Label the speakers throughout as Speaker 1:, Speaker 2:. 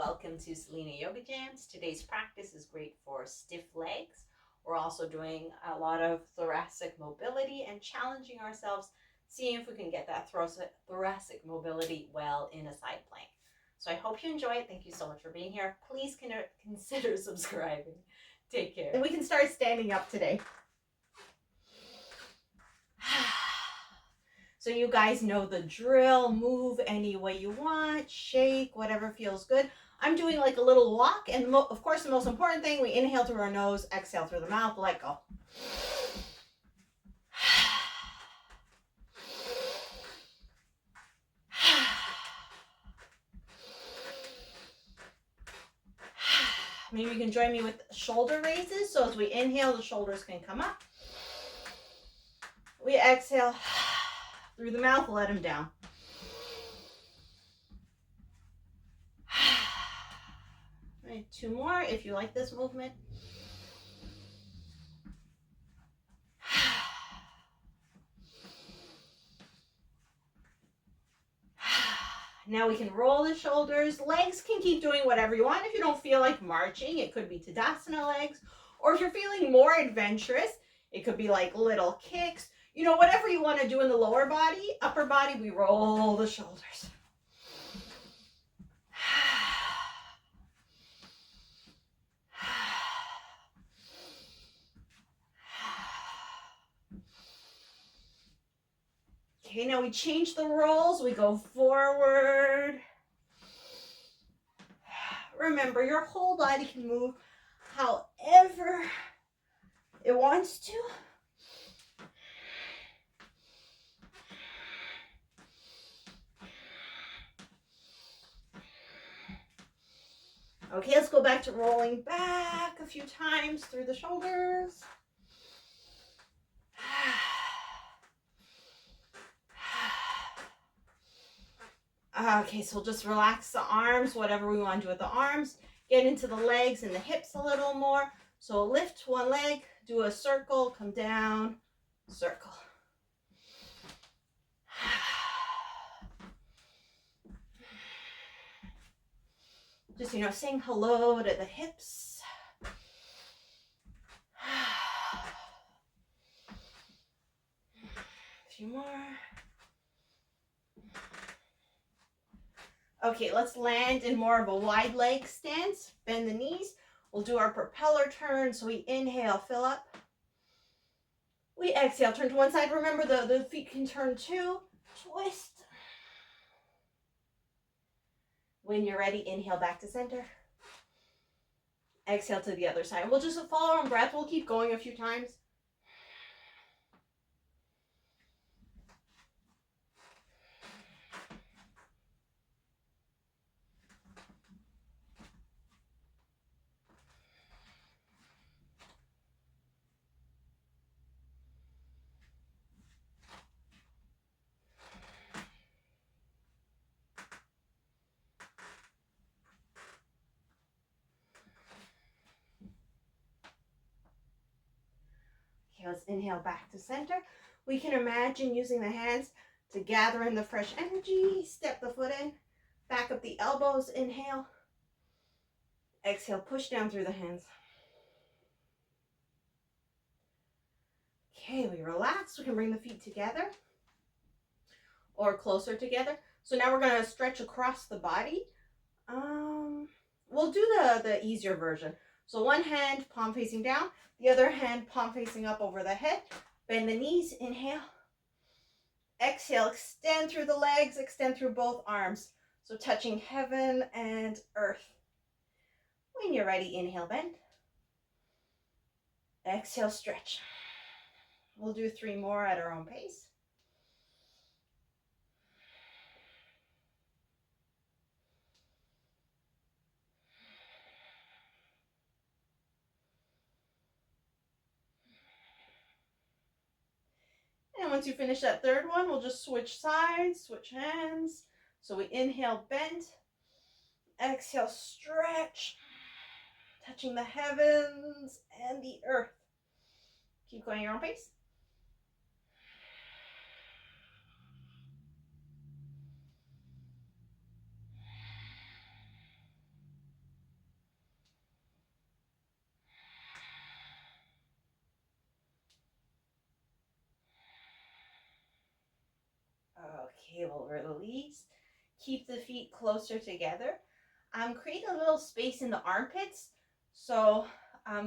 Speaker 1: Welcome to Selena Yoga Jams. Today's practice is great for stiff legs. We're also doing a lot of thoracic mobility and challenging ourselves, seeing if we can get that thoracic mobility well in a side plank. So I hope you enjoy it. Thank you so much for being here. Please consider subscribing. Take care. And we can start standing up today. So you guys know the drill. Move any way you want, shake, whatever feels good. I'm doing like a little walk, and of course the most important thing, we inhale through our nose, exhale through the mouth, let go. Maybe you can join me with shoulder raises. So as we inhale, the shoulders can come up. We exhale through the mouth, let them down. Right, 2 more if you like this movement. Now we can roll the shoulders. Legs can keep doing whatever you want. If you don't feel like marching, it could be Tadasana legs. Or if you're feeling more adventurous, it could be like little kicks. You know, whatever you want to do in the lower body, upper body, we roll the shoulders. Okay, now we change the rolls. We go forward. Remember, your whole body can move however it wants to. Okay, let's go back to rolling back a few times through the shoulders. Okay, so we'll just relax the arms, whatever we want to do with the arms. Get into the legs and the hips a little more. So lift one leg, do a circle, come down, circle. Just, saying hello to the hips. A few more. Okay, let's land in more of a wide leg stance. Bend the knees. We'll do our propeller turn. So we inhale, fill up. We exhale, turn to one side. Remember, the feet can turn too. Twist. When you're ready, inhale back to center. Exhale to the other side. We'll just follow our own breath. We'll keep going a few times. Okay, let's inhale back to center. We can imagine using the hands to gather in the fresh energy. Step the foot in, back up the elbows, inhale. Exhale, push down through the hands. Okay, we relax. We can bring the feet together or closer together. So now we're going to stretch across the body. We'll do the easier version. So one hand, palm facing down. The other hand, palm facing up over the head. Bend the knees, inhale. Exhale, extend through the legs, extend through both arms. So touching heaven and earth. When you're ready, inhale, bend. Exhale, stretch. We'll do 3 more at our own pace. And once you finish that third one, we'll just switch sides, switch hands. So we inhale, bend. Exhale, stretch. Touching the heavens and the earth. Keep going your own pace. Okay, we'll release. Keep the feet closer together. Create a little space in the armpits. So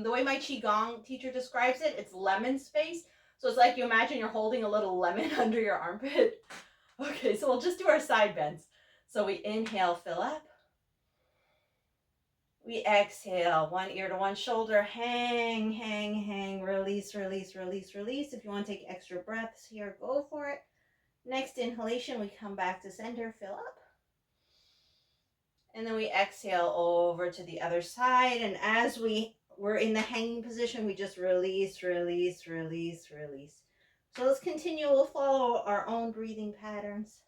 Speaker 1: the way my Qigong teacher describes it, it's lemon space. So it's like you imagine you're holding a little lemon under your armpit. Okay, so we'll just do our side bends. So we inhale, fill up. We exhale, one ear to one shoulder, hang, hang, hang, release, release, release, release. If you want to take extra breaths here, go for it. Next inhalation, we come back to center, fill up. And then we exhale over to the other side. And as we're in the hanging position, we just release, release, release, release. So let's continue. We'll follow our own breathing patterns.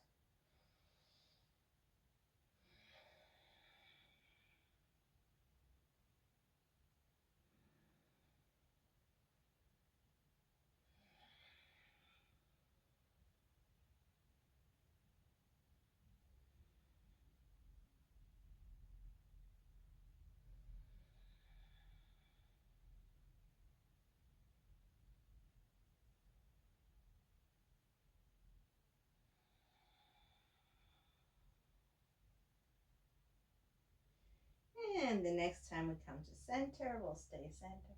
Speaker 1: And the next time we come to center, we'll stay center.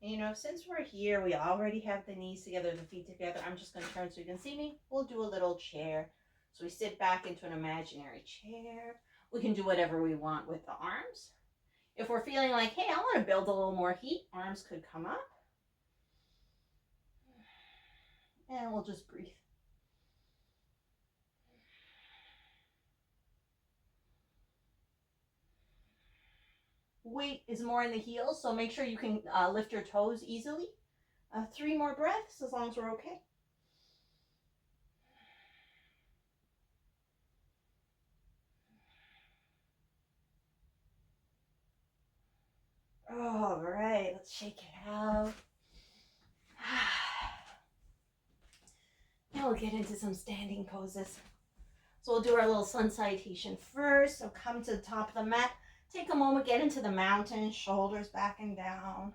Speaker 1: And you know, since we're here, we already have the knees together, the feet together. I'm just going to turn so you can see me. We'll do a little chair. So we sit back into an imaginary chair. We can do whatever we want with the arms. If we're feeling like, hey, I want to build a little more heat, arms could come up. And we'll just breathe. Weight is more in the heels, so make sure you can lift your toes easily. 3 more breaths, as long as we're okay. All right, let's shake it out. Now we'll get into some standing poses. So we'll do our little sun salutation first. So come to the top of the mat. Take a moment, get into the mountain, shoulders back and down.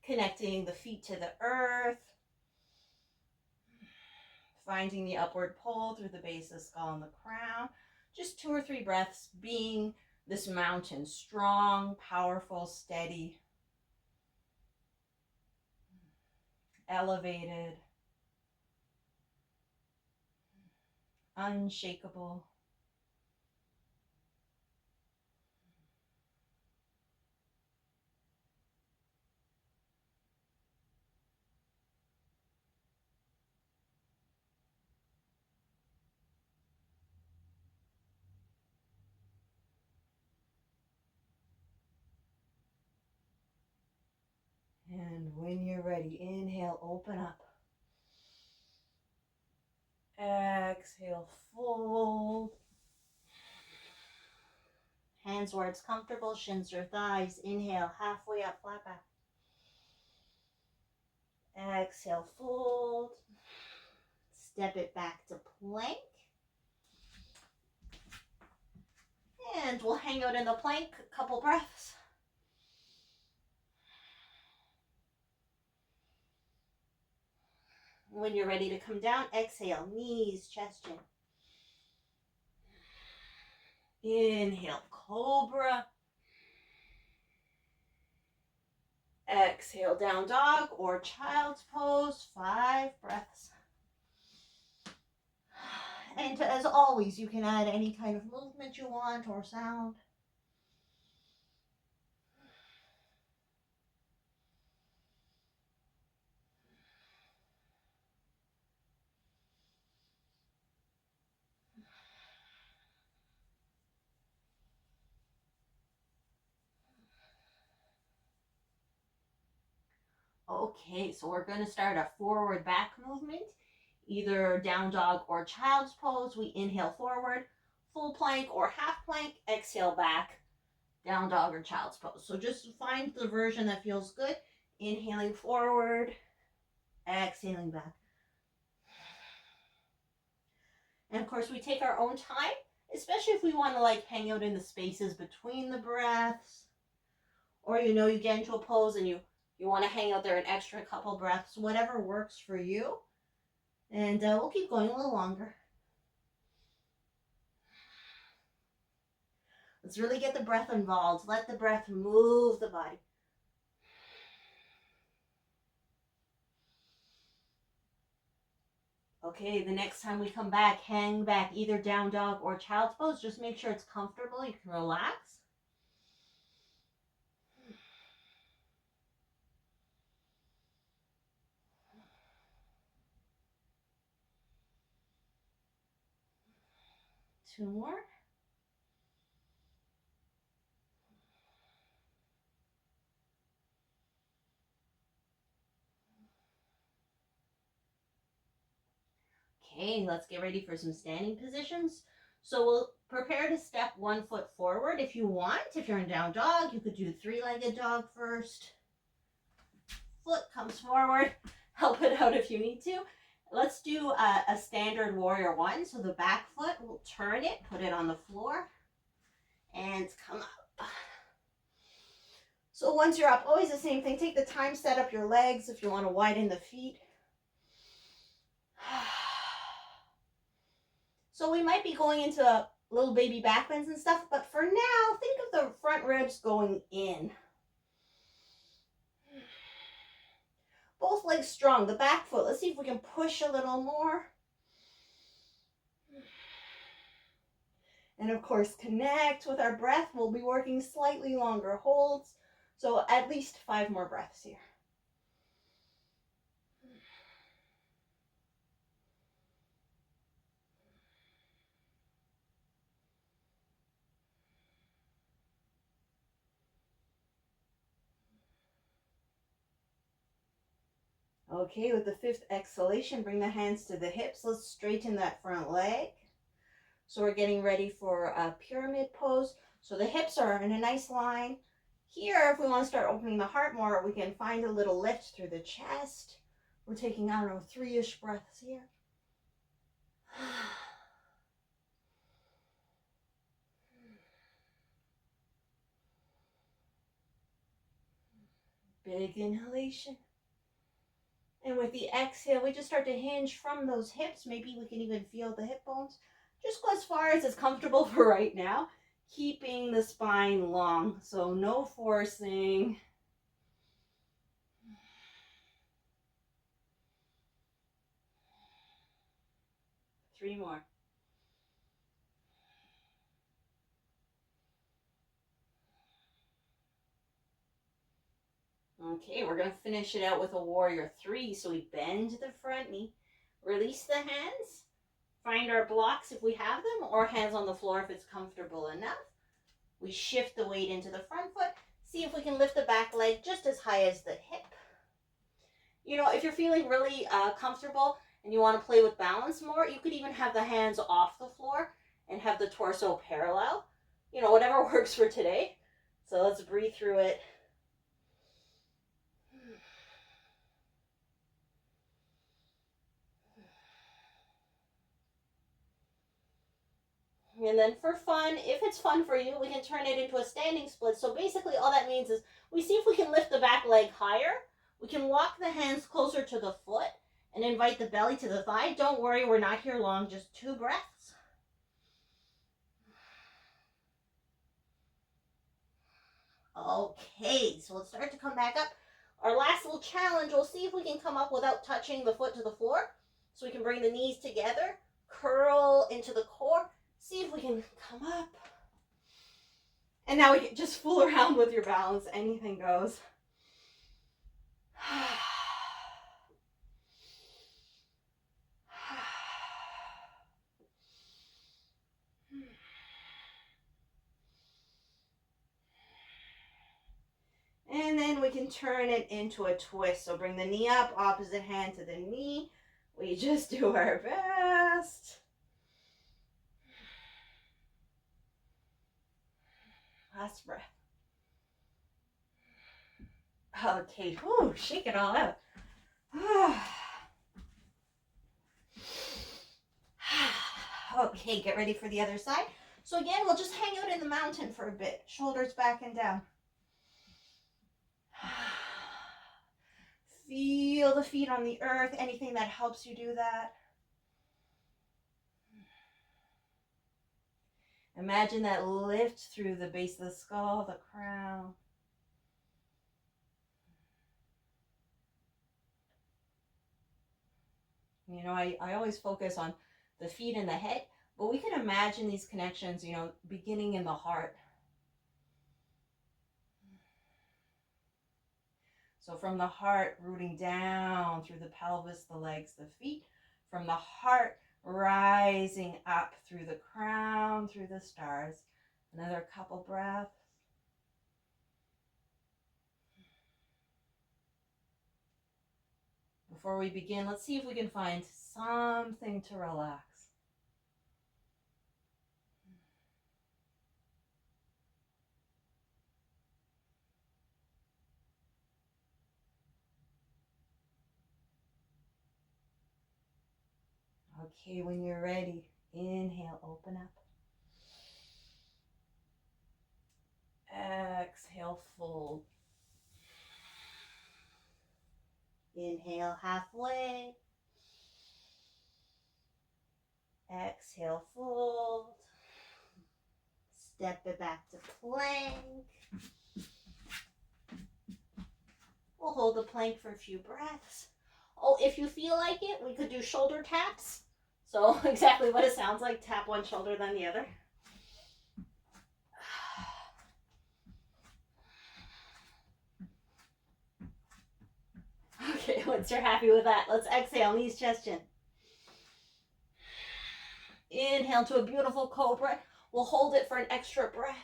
Speaker 1: Connecting the feet to the earth. Finding the upward pull through the base of the skull and the crown. Just 2 or 3 breaths being this mountain, strong, powerful, steady, elevated, unshakable. And when you're ready, inhale, open up. Exhale, fold. Hands where it's comfortable, shins or thighs. Inhale, halfway up, flat back. Exhale, fold. Step it back to plank. And we'll hang out in the plank a couple breaths. When you're ready to come down, exhale, knees, chest, chin. Inhale, cobra. Exhale, down dog or child's pose, 5 breaths. And as always, you can add any kind of movement you want or sound. Okay, so we're going to start a forward back movement, either down dog or child's pose. We inhale forward, full plank or half plank, exhale back, down dog or child's pose. So just find the version that feels good. Inhaling forward, exhaling back. And of course, we take our own time, especially if we want to like hang out in the spaces between the breaths, or you know you get into a pose and you want to hang out there an extra couple breaths, whatever works for you. And we'll keep going a little longer. Let's really get the breath involved. Let the breath move the body. Okay, the next time we come back, hang back, either down dog or child's pose. Just make sure it's comfortable. You can relax. Two more. Okay, let's get ready for some standing positions. So we'll prepare to step 1 foot forward if you want. If you're in down dog, you could do 3-legged dog first. Foot comes forward. Help it out if you need to. Let's do a standard warrior 1. So the back foot, we'll turn it, put it on the floor, and come up. So once you're up, always the same thing. Take the time, set up your legs if you want to widen the feet. So we might be going into little baby back bends and stuff, but for now, think of the front ribs going in. Both legs strong. The back foot, let's see if we can push a little more. And of course, connect with our breath. We'll be working slightly longer holds. So at least 5 more breaths here. Okay, with the 5th exhalation, bring the hands to the hips. Let's straighten that front leg. So we're getting ready for a pyramid pose. So the hips are in a nice line. Here, if we want to start opening the heart more, we can find a little lift through the chest. We're taking, I don't know, 3-ish breaths here. Big inhalation. And with the exhale, we just start to hinge from those hips. Maybe we can even feel the hip bones. Just go as far as is comfortable for right now. Keeping the spine long, so no forcing. Three more. Okay, we're going to finish it out with a warrior 3. So we bend the front knee, release the hands, find our blocks if we have them, or hands on the floor if it's comfortable enough. We shift the weight into the front foot. See if we can lift the back leg just as high as the hip. You know, if you're feeling really comfortable and you want to play with balance more, you could even have the hands off the floor and have the torso parallel. You know, whatever works for today. So let's breathe through it. And then for fun, if it's fun for you, we can turn it into a standing split. So basically all that means is we see if we can lift the back leg higher. We can walk the hands closer to the foot and invite the belly to the thigh. Don't worry, we're not here long, just 2 breaths. Okay, so let's start to come back up. Our last little challenge, we'll see if we can come up without touching the foot to the floor. So we can bring the knees together, curl into the core. See if we can come up. And now we can just fool around with your balance. Anything goes. And then we can turn it into a twist. So bring the knee up, opposite hand to the knee. We just do our best. Last breath. Okay, whew, shake it all out. Okay, get ready for the other side. So again, we'll just hang out in the mountain for a bit. Shoulders back and down. Feel the feet on the earth, anything that helps you do that. Imagine that lift through the base of the skull, the crown. You know, I always focus on the feet and the head, but we can imagine these connections, you know, beginning in the heart. So from the heart, rooting down through the pelvis, the legs, the feet. From the heart, rising up through the crown, through the stars. Another couple breaths. Before we begin, let's see if we can find something to relax. Okay, when you're ready, inhale, open up. Exhale, fold. Inhale, halfway. Exhale, fold. Step it back to plank. We'll hold the plank for a few breaths. Oh, if you feel like it, we could do shoulder taps. So exactly what it sounds like, tap one shoulder then the other. Okay, once you're happy with that, let's exhale, knees, chest, chin. Inhale to a beautiful cobra. We'll hold it for an extra breath.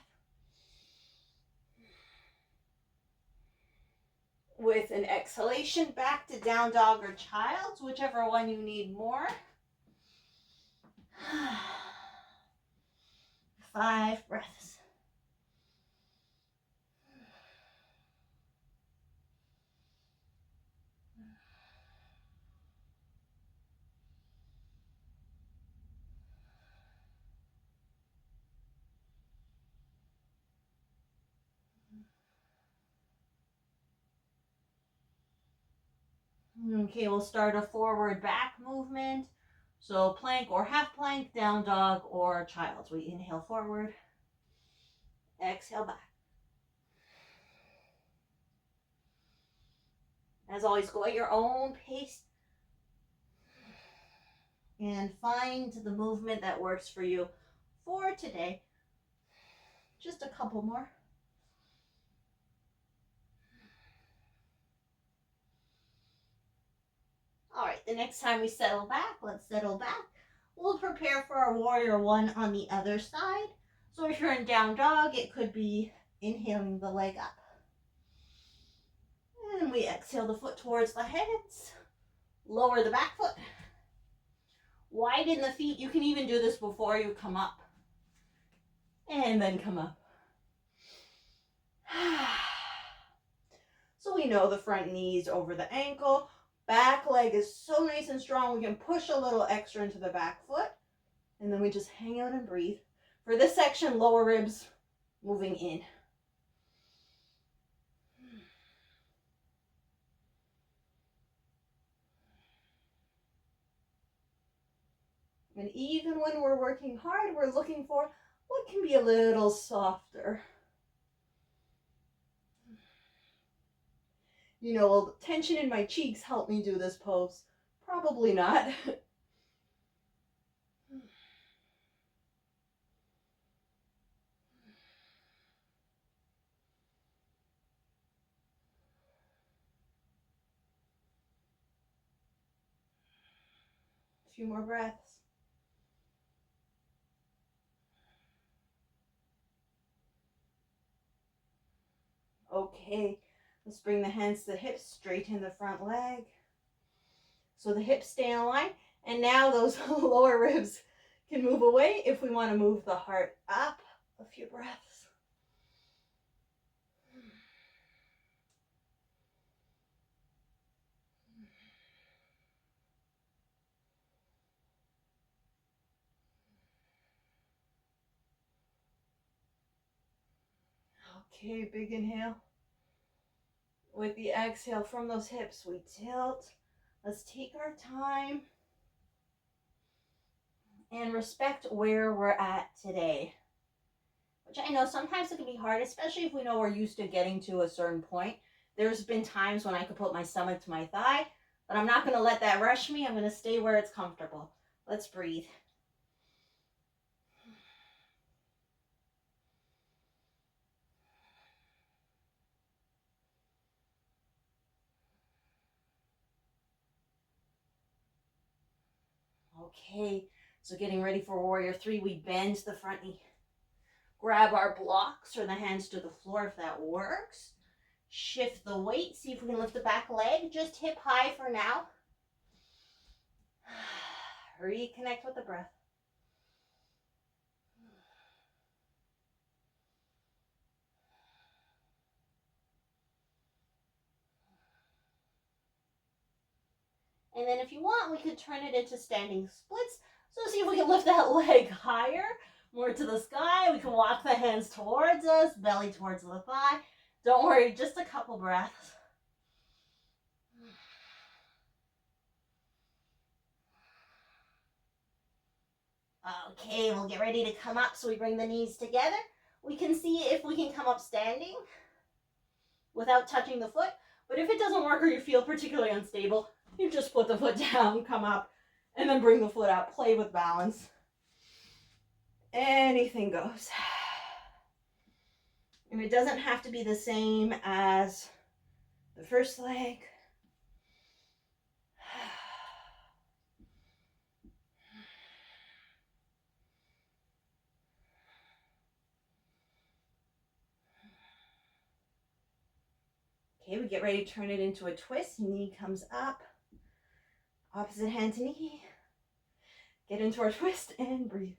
Speaker 1: With an exhalation, back to down dog or child's, whichever one you need more. 5 breaths. Okay, we'll start a forward back movement. So plank or half plank, down dog or child's. We inhale forward, exhale back. As always, go at your own pace and find the movement that works for you for today. Just a couple more. All right, the next time we settle back, let's settle back. We'll prepare for our warrior one on the other side. So if you're in down dog, it could be inhaling the leg up. And we exhale the foot towards the hands. Lower the back foot. Widen the feet. You can even do this before you come up. And then come up. So we know the front knees over the ankle. Back leg is so nice and strong. We can push a little extra into the back foot. And then we just hang out and breathe. For this section, lower ribs moving in. And even when we're working hard, we're looking for what can be a little softer. You know, will tension in my cheeks help me do this pose? Probably not. A few more breaths. Okay, let's bring the hands to the hips, straighten the front leg. So the hips stay in line, and now those lower ribs can move away if we want to move the heart up. A few breaths. Okay, big inhale. With the exhale from those hips, we tilt. Let's take our time and respect where we're at today. Which I know sometimes it can be hard, especially if we know we're used to getting to a certain point. There's been times when I could put my stomach to my thigh, but I'm not going to let that rush me. I'm going to stay where it's comfortable. Let's breathe. Okay, so getting ready for warrior three, we bend the front knee. Grab our blocks or the hands to the floor if that works. Shift the weight, see if we can lift the back leg, just hip high for now. Reconnect with the breath. And then if you want, we could turn it into standing splits. So see if we can lift that leg higher, more to the sky. We can walk the hands towards us, belly towards the thigh. Don't worry, just a couple breaths. Okay, we'll get ready to come up. So we bring the knees together. We can see if we can come up standing without touching the foot. But if it doesn't work or you feel particularly unstable, you just put the foot down, come up, and then bring the foot up. Play with balance. Anything goes. And it doesn't have to be the same as the first leg. Okay, we get ready to turn it into a twist. Knee comes up. Opposite hand to knee. Get into our twist and breathe.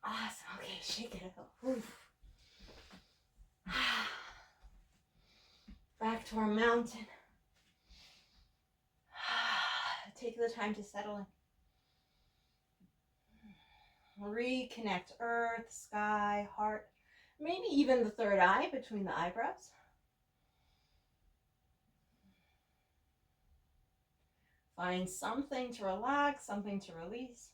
Speaker 1: Awesome. Okay, shake it out. Oof. Back to our mountain. Take the time to settle in. Reconnect earth, sky, heart, maybe even the third eye between the eyebrows. Find something to relax, something to release.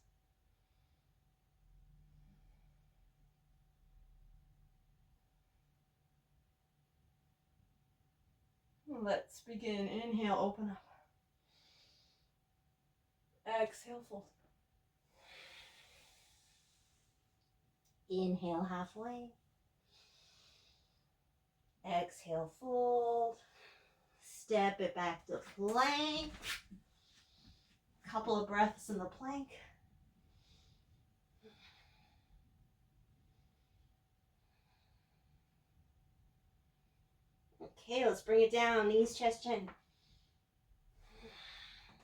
Speaker 1: Let's begin. Inhale, open up. Exhale, fold. Inhale, halfway. Exhale, fold. Step it back to plank. Couple of breaths in the plank. Okay, let's bring it down. Knees, chest, chin.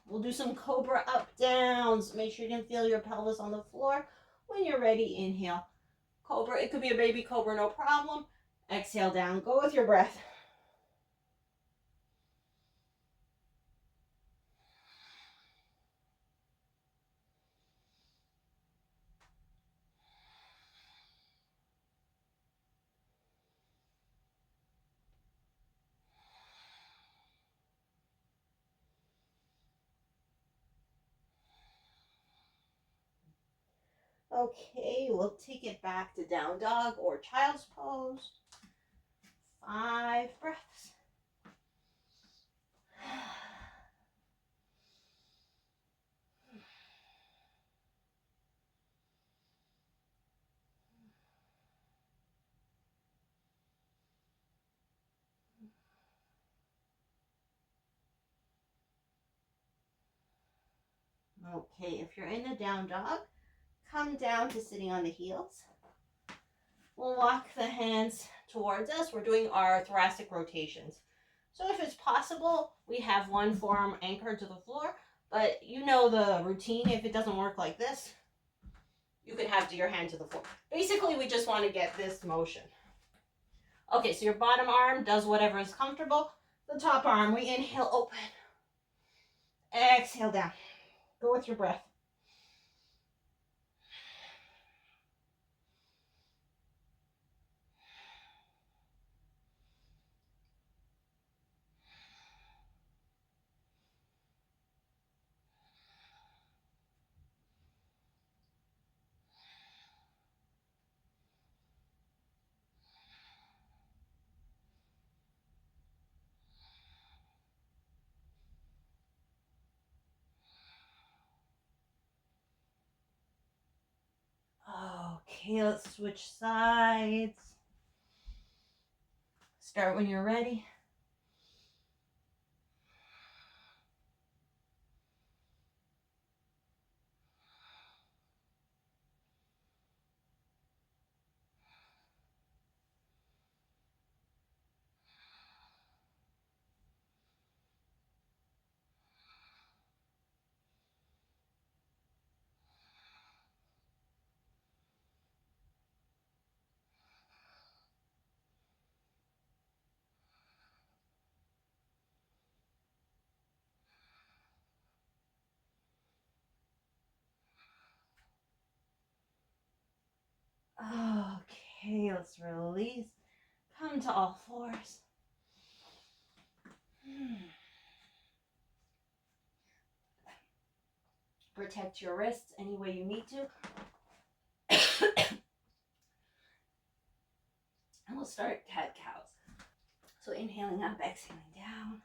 Speaker 1: We'll do some cobra up downs. Make sure you can feel your pelvis on the floor. When you're ready, inhale. Cobra, it could be a baby cobra, no problem. Exhale down. Go with your breath. Okay, we'll take it back to down dog or child's pose. 5 breaths. Okay, if you're in a down dog, come down to sitting on the heels. We'll walk the hands towards us. We're doing our thoracic rotations. So if it's possible, we have one forearm anchored to the floor, but you know the routine. If it doesn't work like this, you can have your hand to the floor. Basically, we just want to get this motion. Okay, so your bottom arm does whatever is comfortable. The top arm, we inhale, open. Exhale down. Go with your breath. Okay, let's switch sides. Start when you're ready. Okay, let's release. Come to all fours. Protect your wrists any way you need to. And we'll start cat cows. So inhaling up, exhaling down.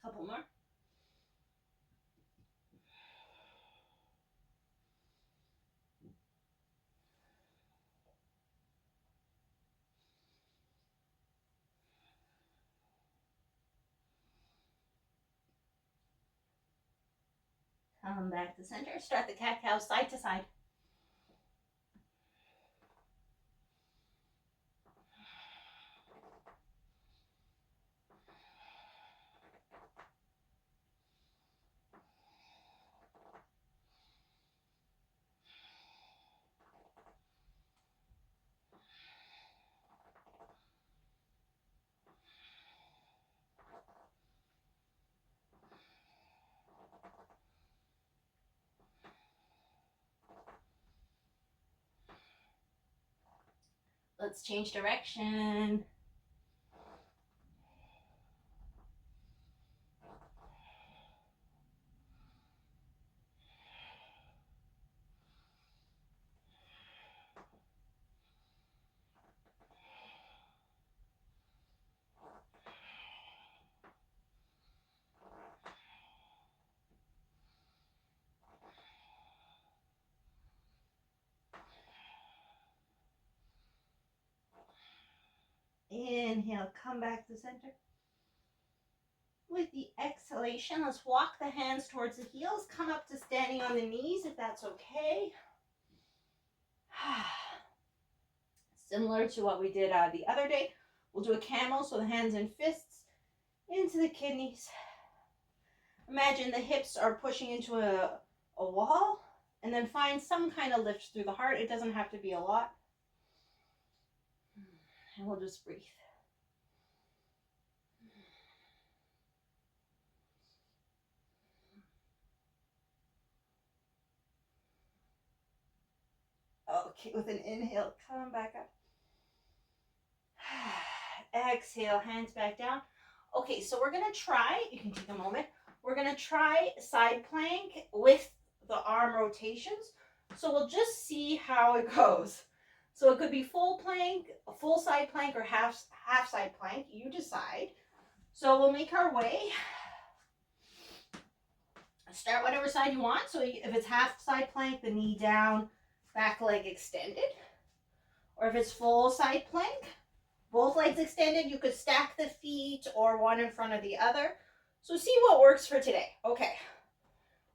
Speaker 1: Couple more. Come back to center. Start the cat cow side to side. Let's change direction. Inhale, come back to center. With the exhalation, let's walk the hands towards the heels. Come up to standing on the knees if that's okay. Similar to what we did the other day, we'll do a camel, so the hands and fists into the kidneys. Imagine the hips are pushing into a wall, and then find some kind of lift through the heart. It doesn't have to be a lot. And we'll just breathe. Okay, with an inhale, come back up. Exhale, hands back down. Okay, so we're going to try, you can take a moment, we're going to try side plank with the arm rotations. So we'll just see how it goes. So it could be full plank, a full side plank, or half side plank. You decide. So we'll make our way. Start whatever side you want. So if it's half side plank, the knee down, back leg extended. Or if it's full side plank, both legs extended, you could stack the feet or one in front of the other. So see what works for today. Okay.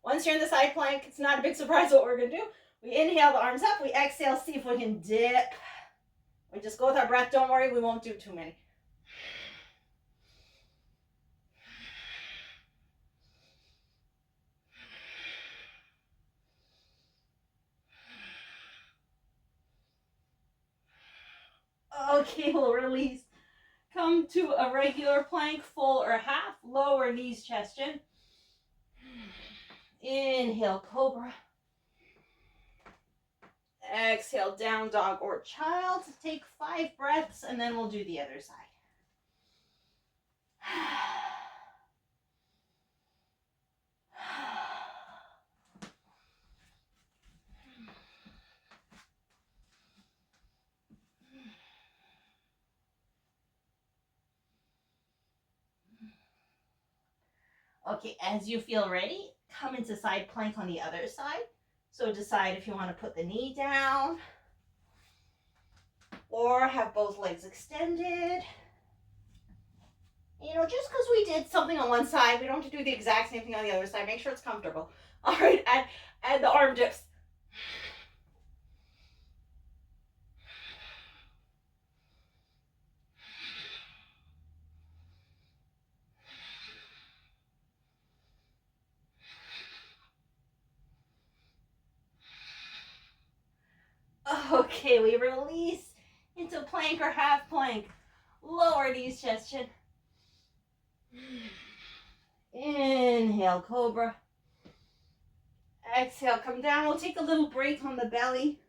Speaker 1: Once you're in the side plank, it's not a big surprise what we're going to do. We inhale the arms up. We exhale, see if we can dip. We just go with our breath. Don't worry, we won't do too many. Okay, we'll release. Come to a regular plank, full or half. Lower knees, chest, chin. Inhale, cobra. Exhale, down dog or child. Take 5 breaths, and then we'll do the other side. Okay, as you feel ready, come into side plank on the other side. So decide if you want to put the knee down or have both legs extended. You know, just because we did something on one side, we don't have to do the exact same thing on the other side. Make sure it's comfortable. All right, add the arm dips. Okay, we release into plank or half plank. Lower knees, chest, chin. Inhale, cobra. Exhale, come down. We'll take a little break on the belly.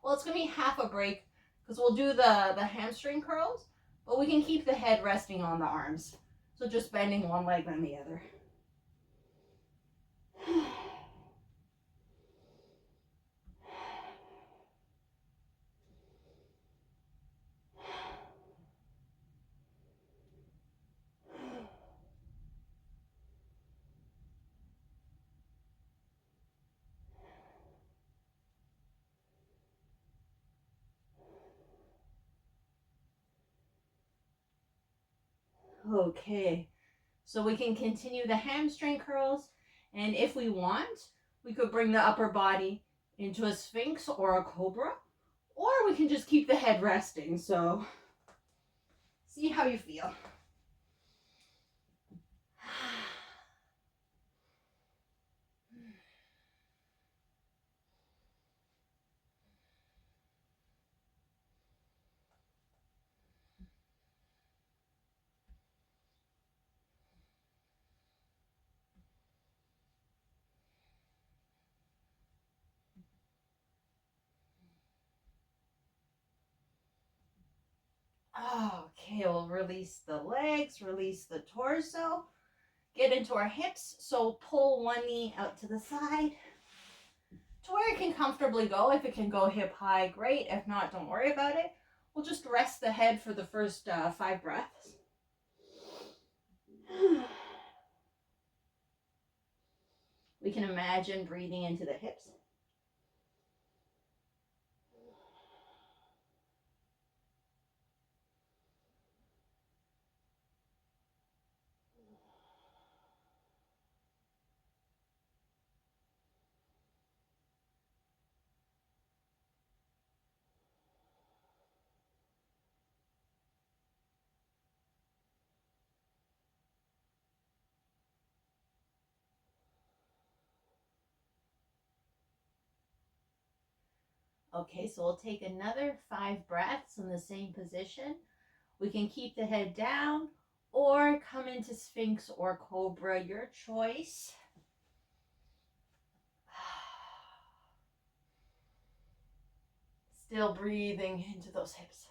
Speaker 1: Well, it's going to be half a break because we'll do the hamstring curls, but we can keep the head resting on the arms. So just bending one leg then the other. Okay, so we can continue the hamstring curls, and if we want, we could bring the upper body into a sphinx or a cobra, or we can just keep the head resting. So see how you feel. Okay, we'll release the legs, release the torso, get into our hips. So pull one knee out to the side to where it can comfortably go. If it can go hip high, great. If not, don't worry about it. We'll just rest the head for the first 5 breaths. We can imagine breathing into the hips. Okay, so we'll take another 5 breaths in the same position. We can keep the head down or come into Sphinx or Cobra, your choice. Still breathing into those hips.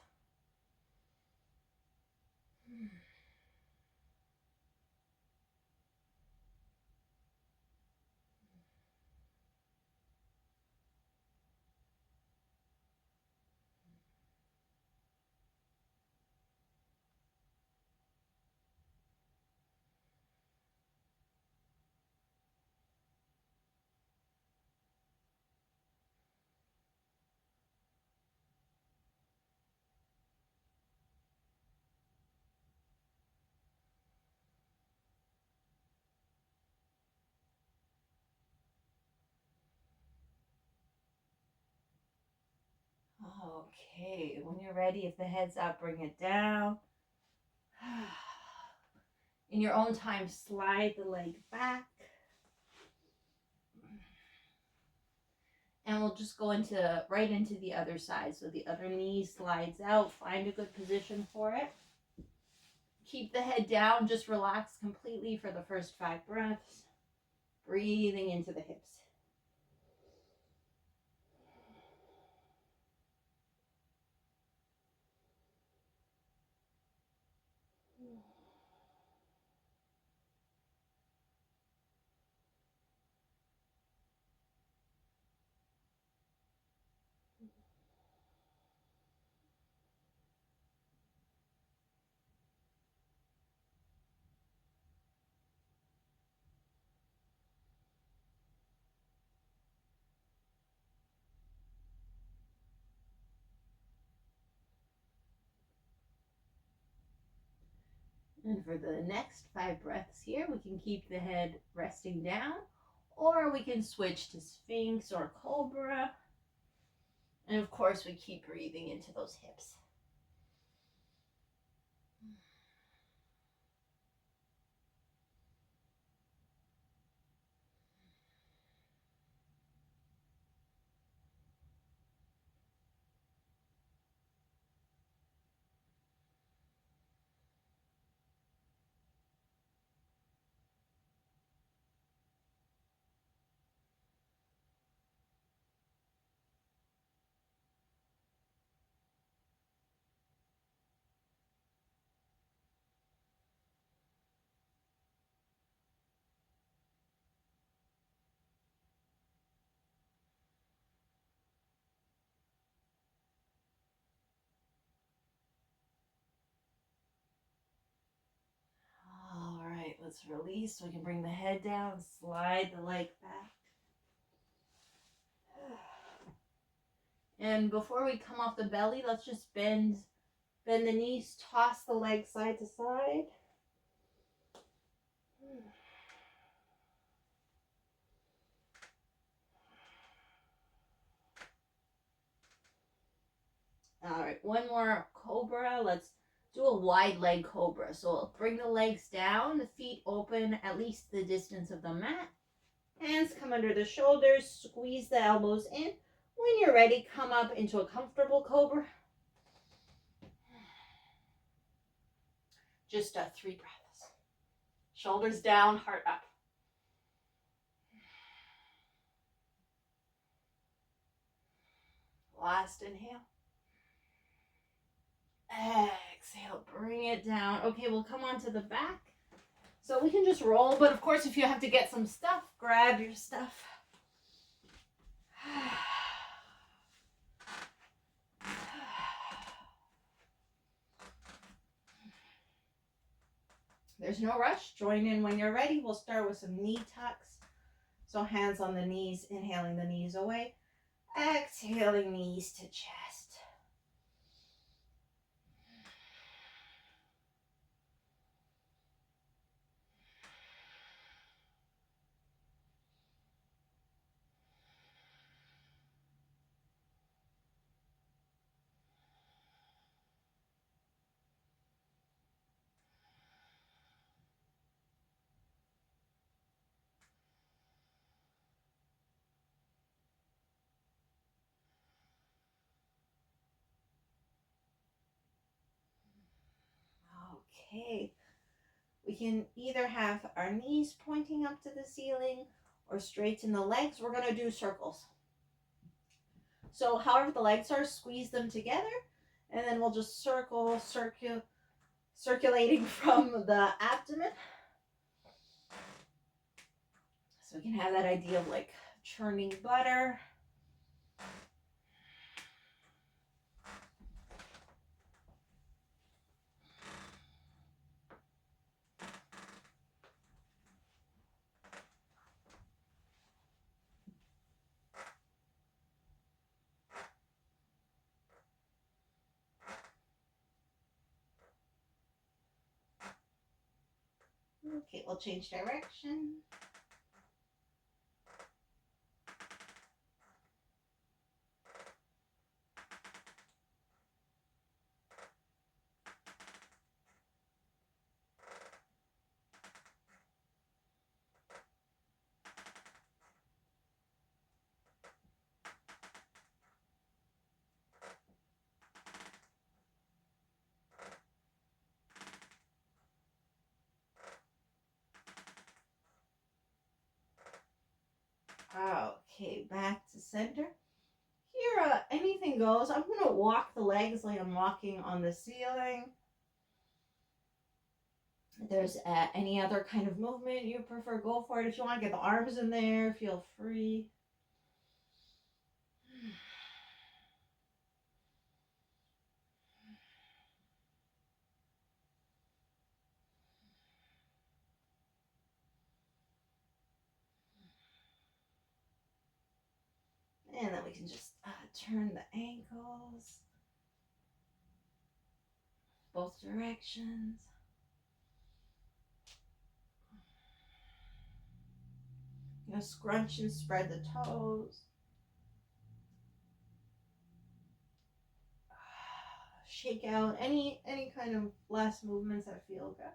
Speaker 1: Okay, when you're ready, if the head's up, bring it down. In your own time, slide the leg back. And we'll just go right into the other side. So the other knee slides out. Find a good position for it. Keep the head down. Just relax completely for the first 5 breaths. Breathing into the hips. And for the next 5 breaths here, we can keep the head resting down, or we can switch to Sphinx or Cobra. And of course, we keep breathing into those hips. All right, let's release. So we can bring the head down, slide the leg back. And before we come off the belly, let's just bend the knees, toss the legs side to side. All right, one more Cobra. Let's do a wide leg Cobra. So bring the legs down, the feet open at least the distance of the mat. Hands come under the shoulders, squeeze the elbows in. When you're ready, come up into a comfortable Cobra. Just 3 breaths. Shoulders down, heart up. Last inhale. Exhale, bring it down. Okay, we'll come onto the back. So we can just roll, but of course, if you have to get some stuff, grab your stuff. There's no rush. Join in when you're ready. We'll start with some knee tucks. So hands on the knees, inhaling the knees away. Exhaling knees to chest. Okay. We can either have our knees pointing up to the ceiling or straighten the legs. We're going to do circles. So however the legs are, squeeze them together, and then we'll just circulating from the abdomen. So we can have that idea of like churning butter. Okay, we'll change direction. Okay, back to center. Here, anything goes. I'm going to walk the legs like I'm walking on the ceiling. If there's any other kind of movement you prefer, go for it. If you want to get the arms in there, feel free. And then we can just turn the ankles both directions. Scrunch and spread the toes. Shake out any kind of last movements that feel good.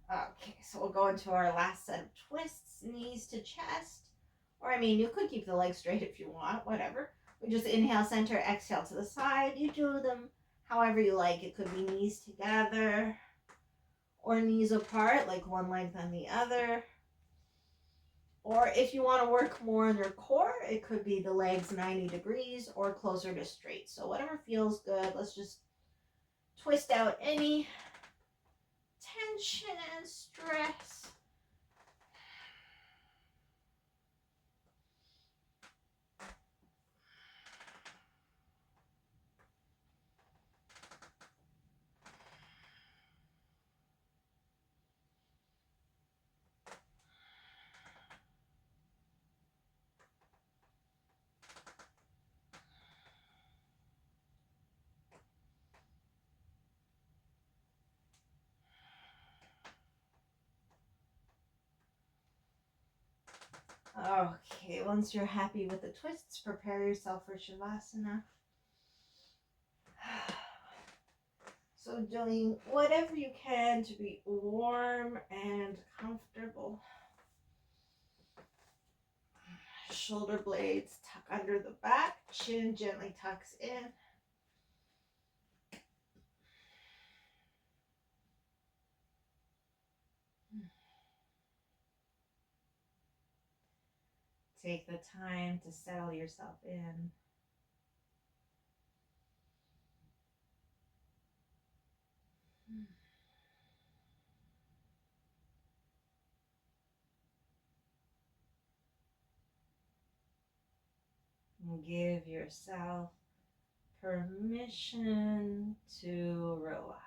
Speaker 1: Okay, so we'll go into our last set of twists, knees to chest. Or, you could keep the legs straight if you want, whatever. We just inhale, center, exhale to the side. You do them however you like. It could be knees together or knees apart, like one leg than the other. Or if you want to work more on your core, it could be the legs 90 degrees or closer to straight. So whatever feels good. Let's just twist out any tension and stress. Okay, once you're happy with the twists, prepare yourself for Savasana. So doing whatever you can to be warm and comfortable. Shoulder blades tuck under the back, chin gently tucks in. Take the time to settle yourself in. And give yourself permission to relax.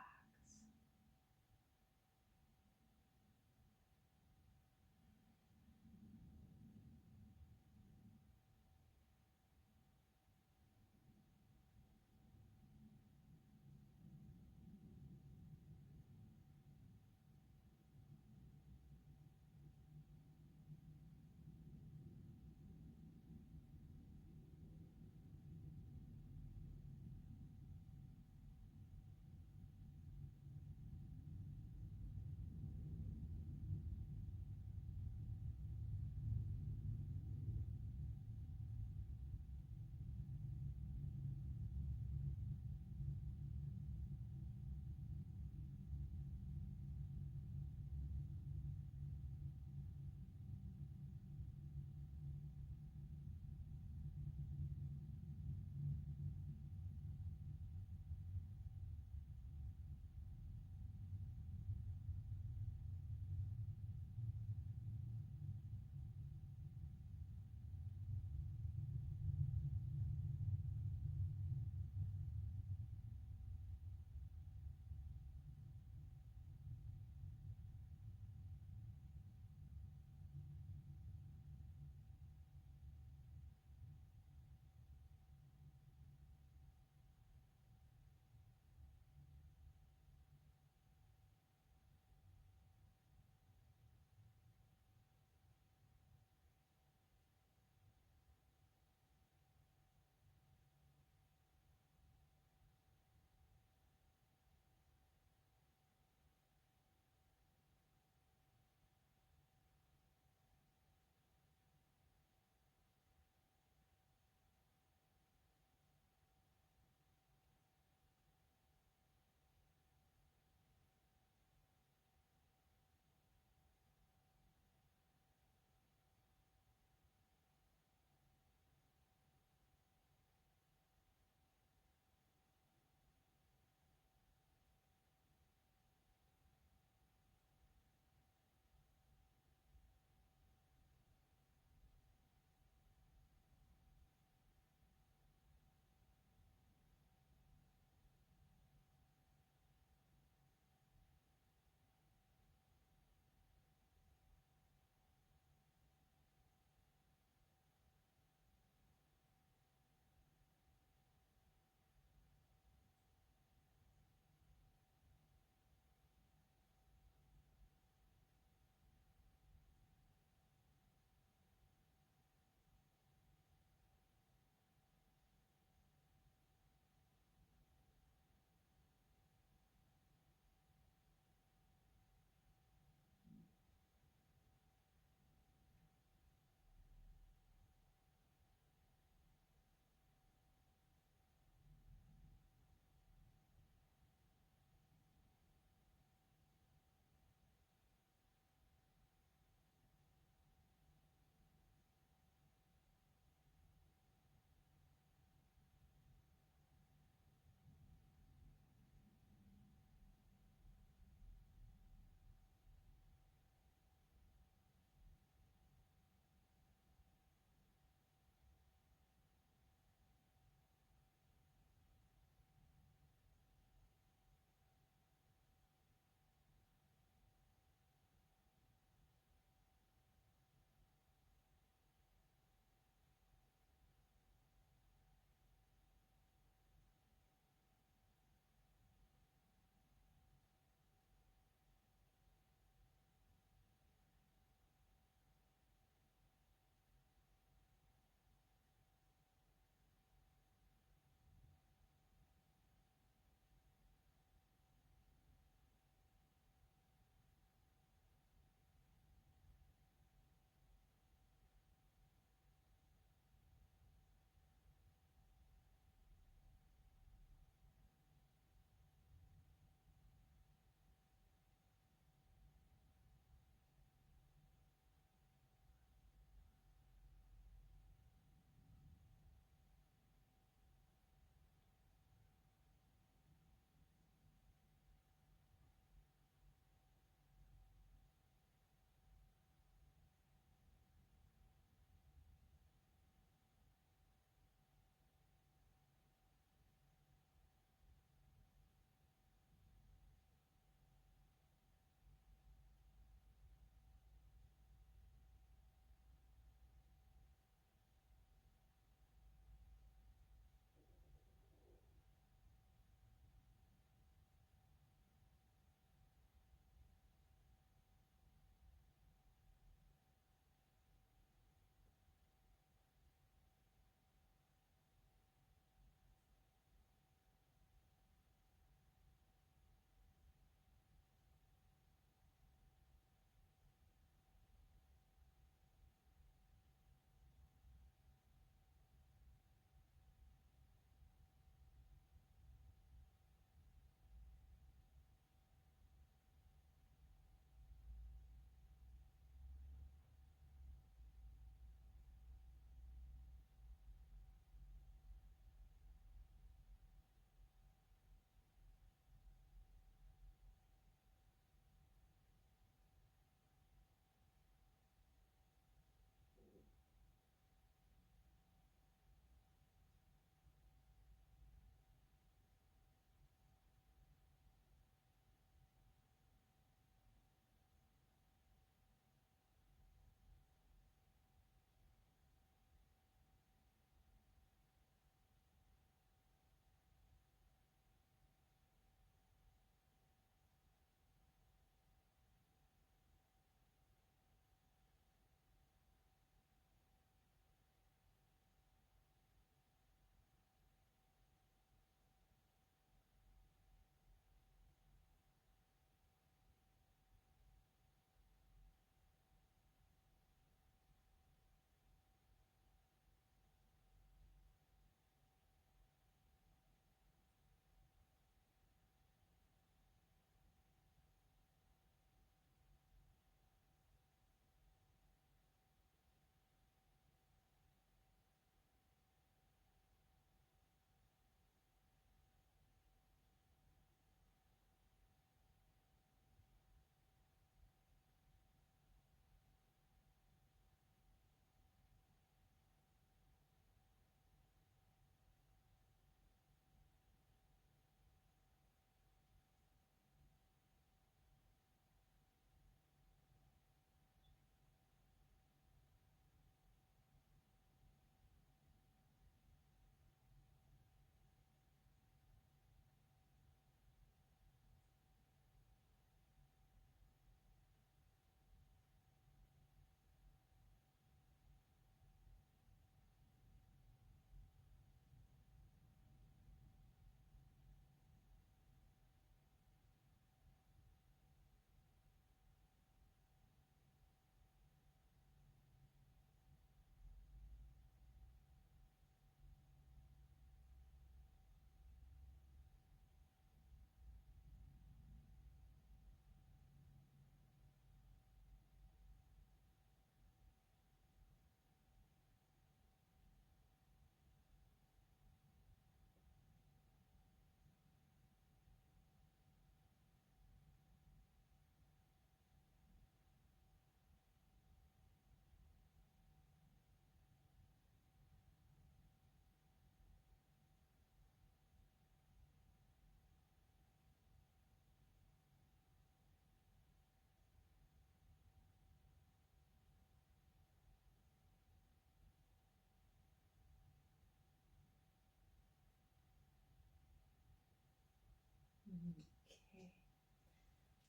Speaker 1: Okay.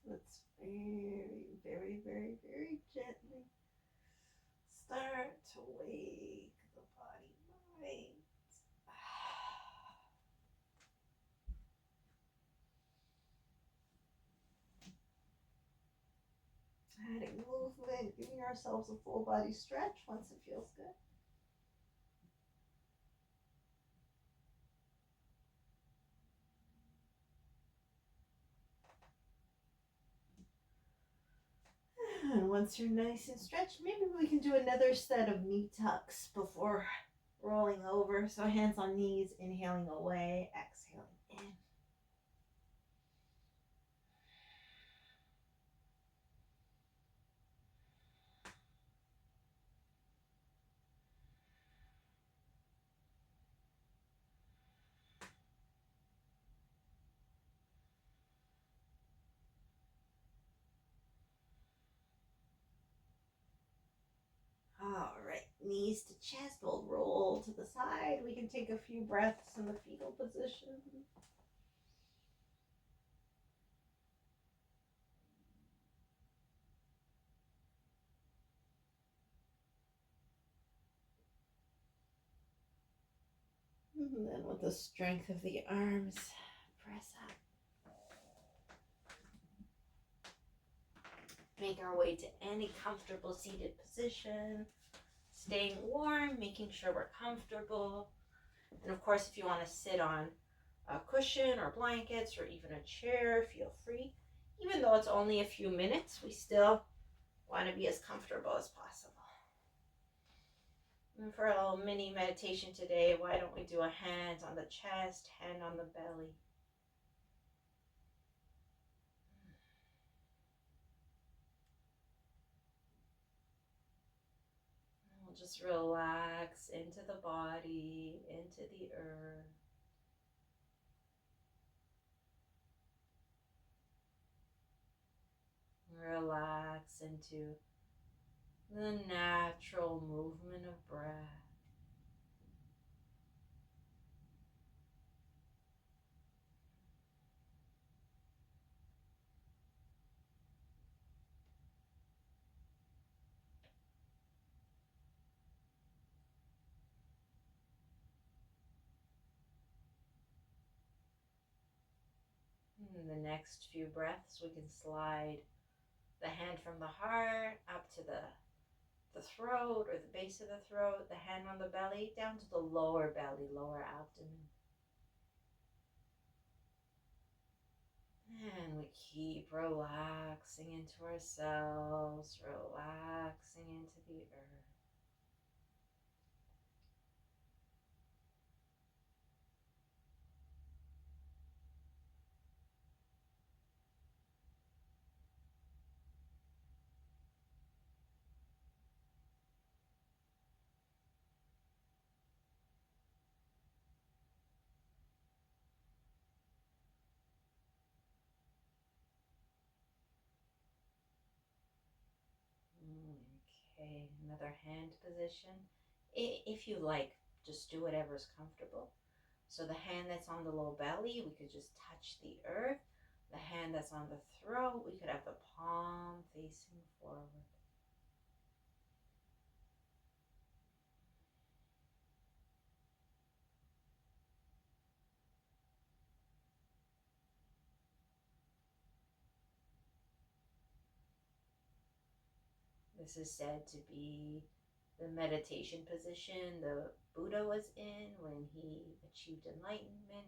Speaker 1: Let's very, very, very, very gently start to wake the body mind. Adding movement, giving ourselves a full body stretch once it feels good. And once you're nice and stretched, maybe we can do another set of knee tucks before rolling over. So hands on knees, inhaling away, exhaling in. All right, knees to chest. We'll roll to the side. We can take a few breaths in the fetal position. And then with the strength of the arms, press up. Make our way to any comfortable seated position. Staying warm, making sure we're comfortable. And of course, if you want to sit on a cushion or blankets or even a chair, feel free. Even though it's only a few minutes, we still want to be as comfortable as possible. And for a little mini meditation today, why don't we do a hand on the chest, hand on the belly. We'll just relax into the body, into the earth. Relax into the natural movement of breath. In the next few breaths, we can slide the hand from the heart up to the throat or the base of the throat, the hand on the belly, down to the lower belly, lower abdomen. And we keep relaxing into ourselves, relaxing into the earth. Okay, another hand position. If you like, just do whatever's comfortable. So the hand that's on the low belly, we could just touch the earth. The hand that's on the throat, we could have the palm facing forward. This is said to be the meditation position the Buddha was in when he achieved enlightenment.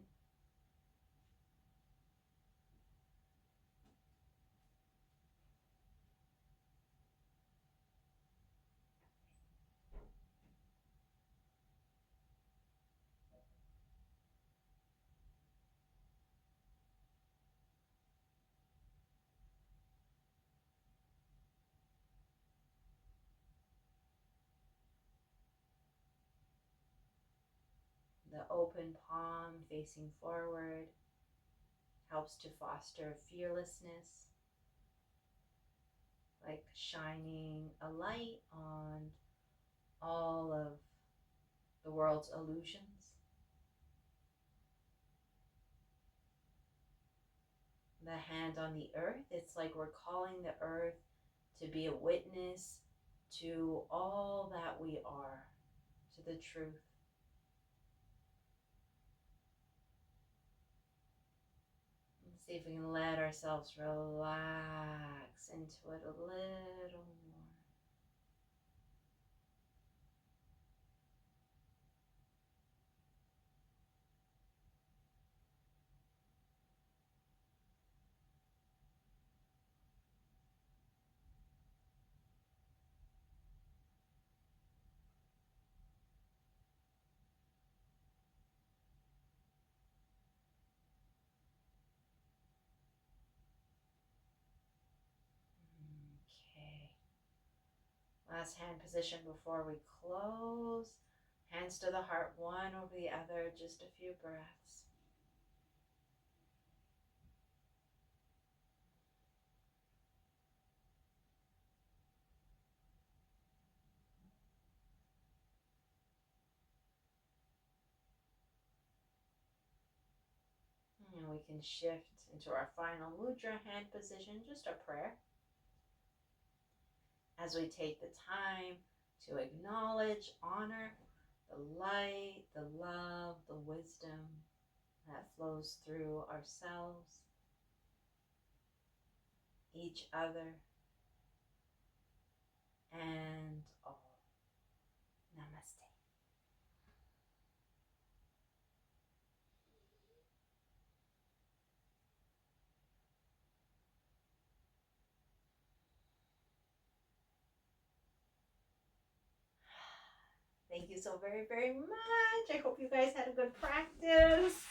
Speaker 1: The open palm facing forward helps to foster fearlessness, like shining a light on all of the world's illusions. the hand on the earth. It's like we're calling the earth to be a witness to all that we are, to the truth. And see if we can let ourselves relax into it a little more. Okay. Last hand position before we close. Hands to the heart, one over the other, just a few breaths. And we can shift into our final mudra hand position, just a prayer. As we take the time to acknowledge, honor the light, the love, the wisdom that flows through ourselves, each other, and all. Namaste. Thank you so very, very much. I hope you guys had a good practice.